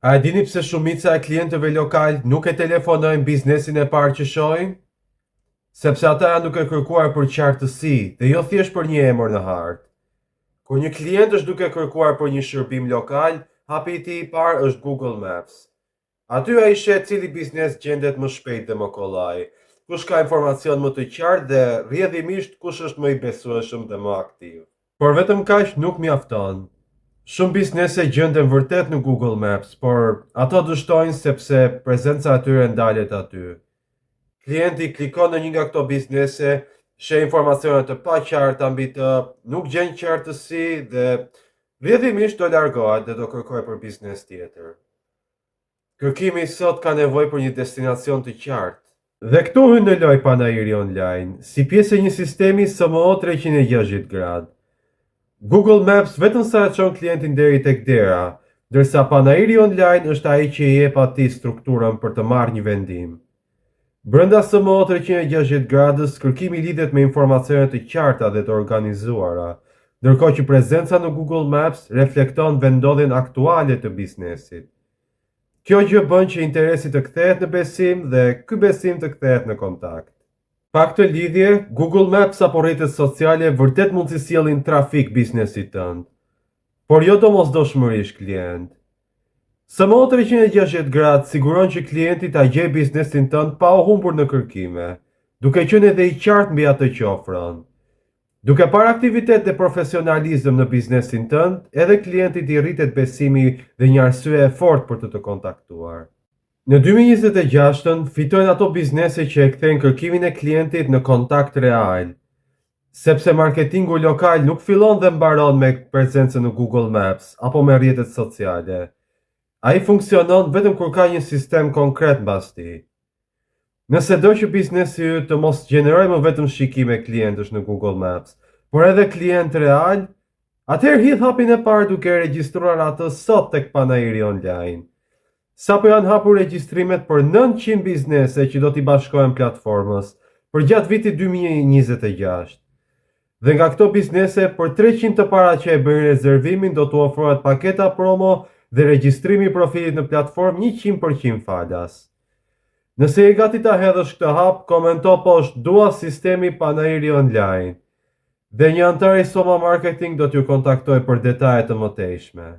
A e dini pse shumica e klientëve lokal nuk e telefonojnë biznesin e parë që shohin? Sepse ata janë duke kërkuar për qartësi dhe jo thjesht për një emër në hartë. Kur një klient është duke kërkuar për një shërbim lokal, hapi i tij i parë është Google Maps. Aty ai shet cili biznes gjendet më shpejt dhe më kollaj, kush ka informacion më të qartë dhe rrjedhimisht kush është më i besueshëm dhe më aktiv. Por vetëm kaq nuk mjafton. Shumë biznese gjenden vërtet në Google Maps, por ato dështojnë sepse prezenca e tyre ndalet aty. Klienti klikon në një nga këto biznese, sheh informacione të paqarta mbi të, nuk gjen qartësi dhe rrjedhimisht do largohet dhe do kërkojë për biznes tjetër. Kërkimi sot ka nevojë për një destinacion të qartë. Dhe këtu hyn në lojë panairi online, si pjesë e një sistemi SMO 360 gradë. Google Maps vetëm sa e çon klientin deri tek dera, ndërsa panairi online është ai që i jep atij strukturën për të marrë një vendim. Brenda SMO 360 gradës, kërkimi lidhet me informacione të qarta dhe të organizuara, ndërkohë që prezenca në Google Maps reflekton vendodhjen aktuale të biznesit. Kjo gjë bën që interesi të kthehet në besim dhe ky besim të kthehet në kontakt. Pa këtë lidhje, Google Maps apo rrjetet sociale vërtet mund të sjellin trafik biznesit tënd, por jo domosdoshmërisht klient. SMO 360 gradë siguron që klienti ta gjejë biznesin tënd pa u humbur në kërkime, duke qenë edhe i qartë mbi atë që ofron. Duke parë aktivitet dhe profesionalizëm në biznesin tënd, edhe klientit i rritet besimi dhe një arsye e fortë për të kontaktuar. Në 2026 fitojnë ato biznese që e kthejnë kërkimin e klientit në kontakt real, sepse marketingu lokal nuk fillon dhe mbaron me prezencën në Google Maps apo me rrjetet sociale. Ai funksionon vetëm kur ka një sistem konkret mbas tij. Nëse do që biznesi yt të mos gjenerojë më vetëm shikime klientësh në Google Maps, por edhe klient real, atëherë hidh hapin e parë duke regjistruar atë sot tek panairi online. Sapo janë hapur regjistrimet për 900 biznese që do t'i bashkohen platformës për gjatë vitit 2026. Dhe nga këto biznese, për 300 të para që e bëjnë rezervimin do t'u ofrohet paketa promo dhe regjistrimi i profilit në platformë 100% falas. Nëse je gati ta hedhësh këtë hap, komento poshtë "dua sistemi panairi online" dhe një antar i Soma Marketing do t'ju kontaktoj për detaje të mëtejshme.